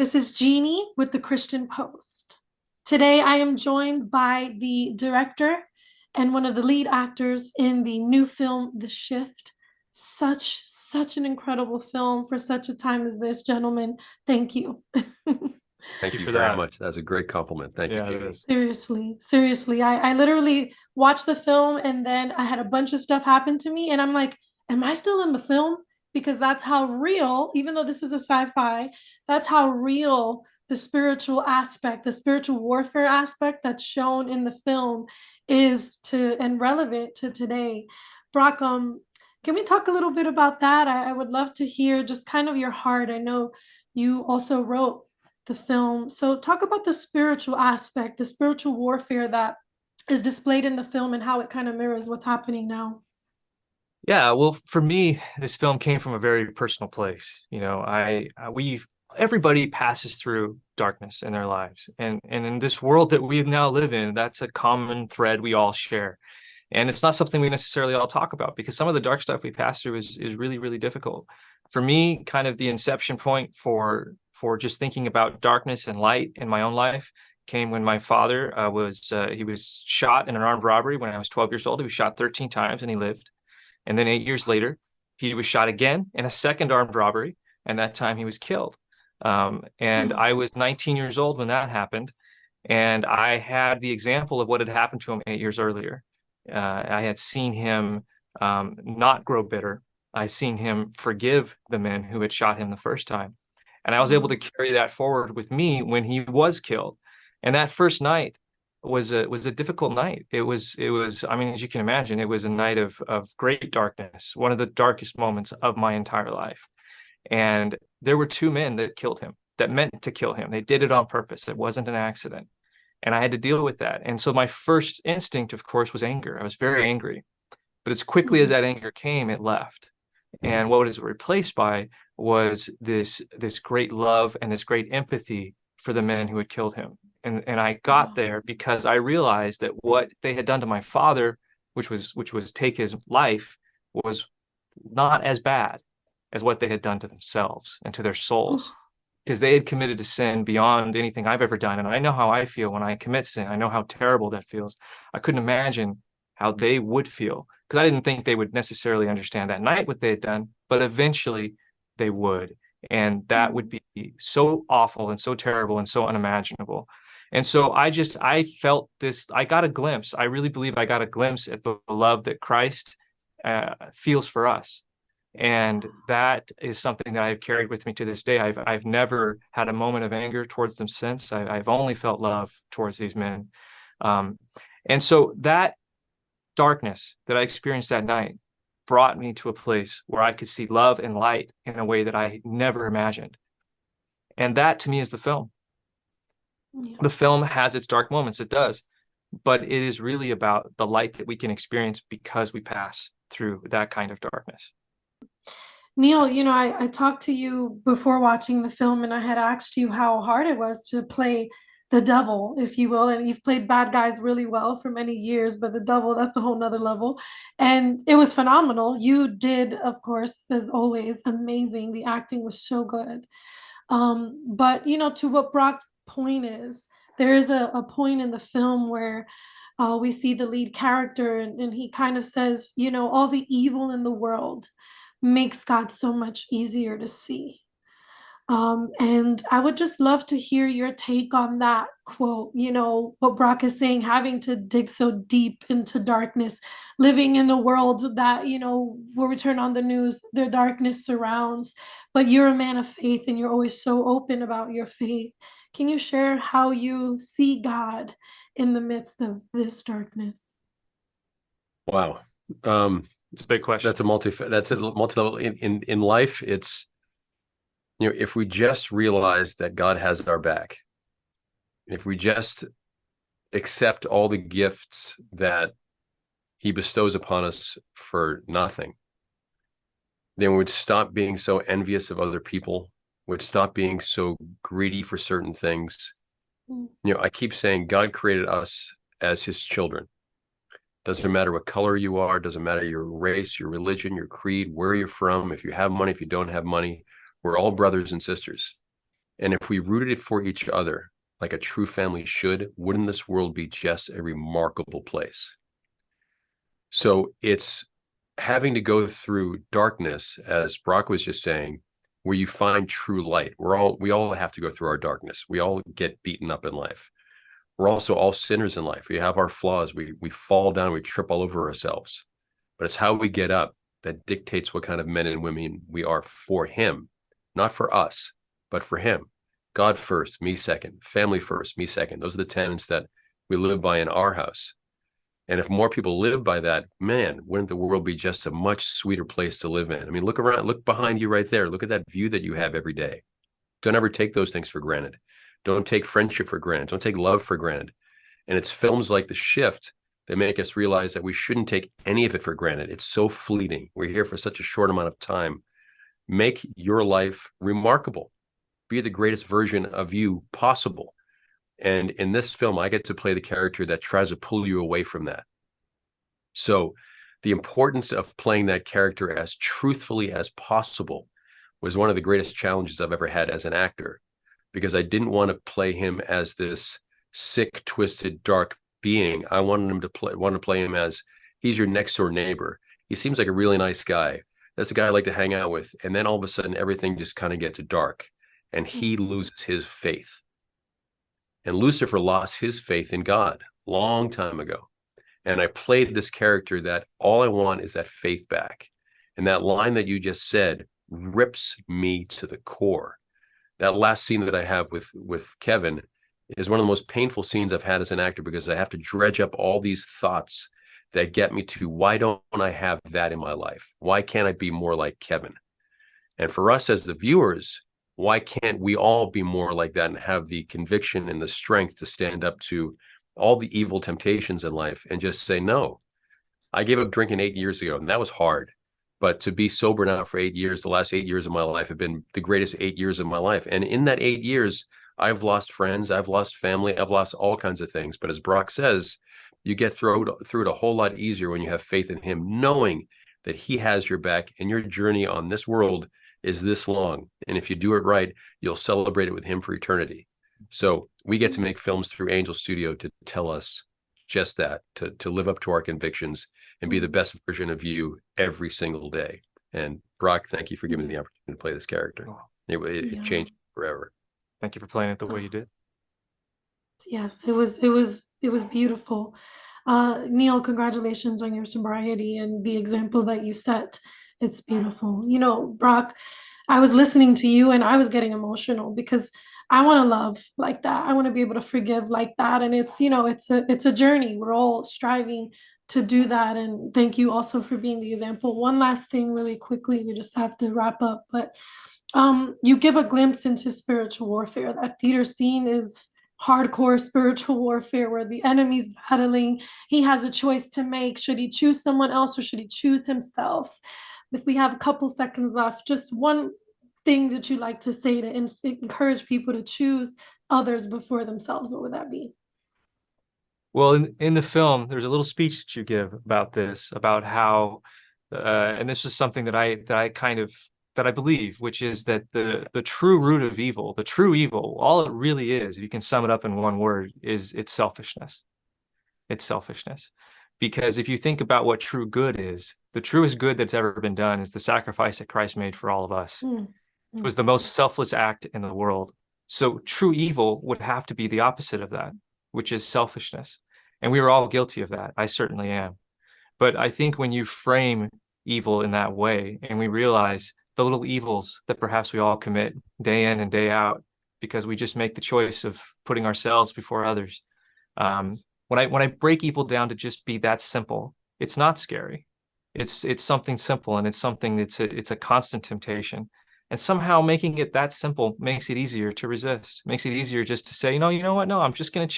This is Jeannie with the Christian Post. Today I am joined by the director and one of the lead actors in the new film, The Shift. Such an incredible film for such a time as this, gentlemen. Thank you. Thank You you for very that. much. That's a great compliment. Thank you, Yeah, it Jeannie. is. Seriously. I literally watched the film and then I had a bunch of stuff happen to me, and I'm like, am I still in the film? Because that's how real, even though this is a sci-fi, that's how real the spiritual aspect, the spiritual warfare aspect that's shown in the film is to and relevant to today. Brock, can we talk a little bit about that? I would love to hear just kind of your heart. I know you also wrote the film. So talk about the spiritual aspect, the spiritual warfare that is displayed in the film and how it kind of mirrors what's happening now. Yeah, well, for me, this film came from a very personal place. Everybody passes through darkness in their lives, and in this world that we now live in, that's a common thread we all share. And it's not something we necessarily all talk about because some of the dark stuff we pass through is really, really difficult. For me, kind of the inception point for just thinking about darkness and light in my own life came when my father he was shot in an armed robbery when I was 12 years old. He was shot 13 times and he lived. And then 8 years later, he was shot again in a second armed robbery, and that time he was killed. And I was 19 years old when that happened, and I had the example of what had happened to him 8 years earlier. I had seen him not grow bitter. I seen him forgive the men who had shot him the first time. And I was able to carry that forward with me when he was killed. And that first night was a difficult night. It was I mean, as you can imagine, it was a night of great darkness, one of the darkest moments of my entire life. And there were two men that killed him, that meant to kill him. They did it on purpose. It wasn't an accident. And I had to deal with that. And so my first instinct, of course, was anger. I was very angry. But as quickly as that anger came, it left. And what was replaced by was this great love and this great empathy for the men who had killed him. And I got there because I realized that what they had done to my father, which was take his life, was not as bad as what they had done to themselves and to their souls. Because they had committed a sin beyond anything I've ever done. And I know how I feel when I commit sin. I know how terrible that feels. I couldn't imagine how they would feel because I didn't think they would necessarily understand that night what they had done, but eventually they would. And that would be so awful and so terrible and so unimaginable. And so I felt this, I got a glimpse. I really believe I got a glimpse at the love that Christ feels for us. And that is something that I've carried with me to this day. I've never had a moment of anger towards them since. I've only felt love towards these men. Um, and so that darkness that I experienced that night brought me to a place where I could see love and light in a way that I never imagined. And that to me is the film. Yeah. The film has its dark moments, it does, but it is really about the light that we can experience because we pass through that kind of darkness. Neil, I talked to you before watching the film, and I had asked you how hard it was to play the devil, if you will. And you've played bad guys really well for many years, but the devil, that's a whole nother level. And it was phenomenal. You did, of course, as always, amazing. The acting was so good. But to what Brock's point is, there is a point in the film where we see the lead character, and he kind of says, all the evil in the world makes God so much easier to see. And I would just love to hear your take on that quote, what Brock is saying, having to dig so deep into darkness, living in a world that, where we turn on the news, their darkness surrounds, but you're a man of faith and you're always so open about your faith. Can you share how you see God in the midst of this darkness? Wow. Um, It's a big question. that's a multi-level in life. It's, if we just realize that God has our back, if we just accept all the gifts that he bestows upon us for nothing, then we would stop being so envious of other people, would stop being so greedy for certain things. Mm. I keep saying God created us as his children. Doesn't matter what color you are, doesn't matter your race, your religion, your creed, where you're from, if you have money, if you don't have money, we're all brothers and sisters. And if we rooted it for each other, like a true family should, wouldn't this world be just a remarkable place? So it's having to go through darkness, as Brock was just saying, where you find true light. We all have to go through our darkness. We all get beaten up in life. We're also all sinners in life. We have our flaws. We fall down, we trip all over ourselves. But it's how we get up that dictates what kind of men and women we are for him, not for us, but for him. God first, me second, family first, me second. Those are the tenets that we live by in our house. And if more people live by that, man, wouldn't the world be just a much sweeter place to live in? I mean, look around, look behind you right there. Look at that view that you have every day. Don't ever take those things for granted. Don't take friendship for granted. Don't take love for granted. And it's films like The Shift that make us realize that we shouldn't take any of it for granted. It's so fleeting. We're here for such a short amount of time. Make your life remarkable. Be the greatest version of you possible. And in this film, I get to play the character that tries to pull you away from that. So the importance of playing that character as truthfully as possible was one of the greatest challenges I've ever had as an actor, because I didn't want to play him as this sick, twisted, dark being. I wanted to play him as he's your next door neighbor. He seems like a really nice guy. That's the guy I like to hang out with. And then all of a sudden, everything just kind of gets dark and he loses his faith. And Lucifer lost his faith in God a long time ago. And I played this character that all I want is that faith back. And that line that you just said rips me to the core. That last scene that I have with Kevin is one of the most painful scenes I've had as an actor, because I have to dredge up all these thoughts that get me to, why don't I have that in my life? Why can't I be more like Kevin? And for us as the viewers, why can't we all be more like that and have the conviction and the strength to stand up to all the evil temptations in life and just say, no, I gave up drinking 8 years ago, and that was hard. But to be sober now for 8 years, the last 8 years of my life have been the greatest 8 years of my life. And in that 8 years, I've lost friends, I've lost family, I've lost all kinds of things. But as Brock says, you get through it a whole lot easier when you have faith in him, knowing that he has your back and your journey on this world is this long. And if you do it right, you'll celebrate it with him for eternity. So we get to make films through Angel Studio to tell us just that, to live up to our convictions and be the best version of you every single day. And Brock, thank you for giving me the opportunity to play this character. It changed forever. Thank you for playing it the way you did. Yes, it was beautiful. Neil, congratulations on your sobriety and the example that you set. It's beautiful. You know, Brock, I was listening to you and I was getting emotional because I want to love like that. I want to be able to forgive like that. And it's, you know, it's a journey. We're all striving to do that. And thank you also for being the example. One last thing really quickly, we just have to wrap up, but you give a glimpse into spiritual warfare. That theater scene is hardcore spiritual warfare where the enemy's battling. He has a choice to make. Should he choose someone else or should he choose himself? If we have a couple seconds left, just one thing that you'd like to say to encourage people to choose others before themselves, what would that be? Well, in the film, there's a little speech that you give about this, about how, and this is something that I believe, which is that the true root of evil, the true evil, all it really is, if you can sum it up in one word, is it's selfishness. It's selfishness. Because if you think about what true good is, the truest good that's ever been done is the sacrifice that Christ made for all of us. It was the most selfless act in the world. So true evil would have to be the opposite of that, which is selfishness. And we were all guilty of that. I certainly am. But I think when you frame evil in that way, and we realize the little evils that perhaps we all commit day in and day out, because we just make the choice of putting ourselves before others. When I break evil down to just be that simple, it's not scary. It's something simple, and it's something it's a constant temptation. And somehow making it that simple makes it easier to resist, makes it easier just to say, you know what? No, I'm just going to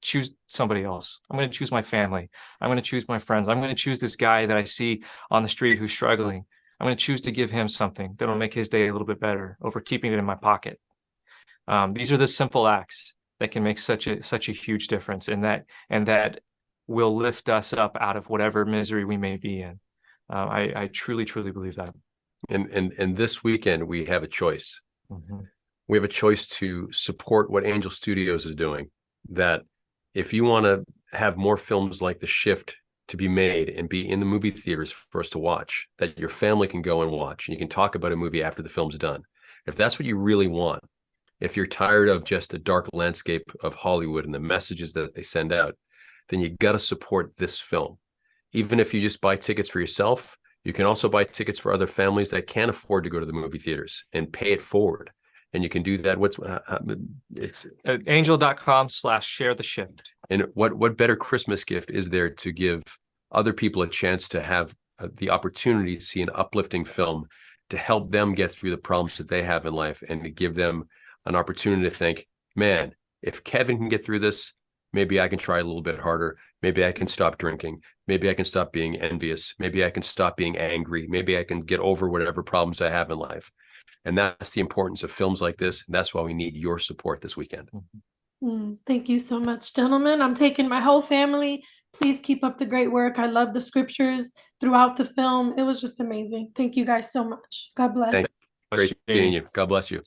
choose somebody else. I'm going to choose my family. I'm going to choose my friends. I'm going to choose this guy that I see on the street who's struggling. I'm going to choose to give him something that'll make his day a little bit better over keeping it in my pocket. These are the simple acts that can make such a huge difference, and that will lift us up out of whatever misery we may be in. I truly, truly believe that. And this weekend we have a choice. we have a choice to support what Angel Studios is doing. That if you want to have more films like The Shift to be made and be in the movie theaters for us to watch, that your family can go and watch, and you can talk about a movie after the film's done. If that's what you really want, if you're tired of just the dark landscape of Hollywood and the messages that they send out, then you got to support this film. Even if you just buy tickets for yourself, you can also buy tickets for other families that can't afford to go to the movie theaters and pay it forward. And you can do that. It's At angel.com/share the shift. And what better Christmas gift is there to give other people a chance to have the opportunity to see an uplifting film to help them get through the problems that they have in life, and to give them an opportunity to think, man, if Kevin can get through this, maybe I can try a little bit harder. Maybe I can stop drinking. Maybe I can stop being envious. Maybe I can stop being angry. Maybe I can get over whatever problems I have in life. And that's the importance of films like this. And that's why we need your support this weekend. Thank you so much, gentlemen. I'm taking my whole family. Please keep up the great work. I love the scriptures throughout the film. It was just amazing. Thank you guys so much. God bless. Great seeing you. God bless you.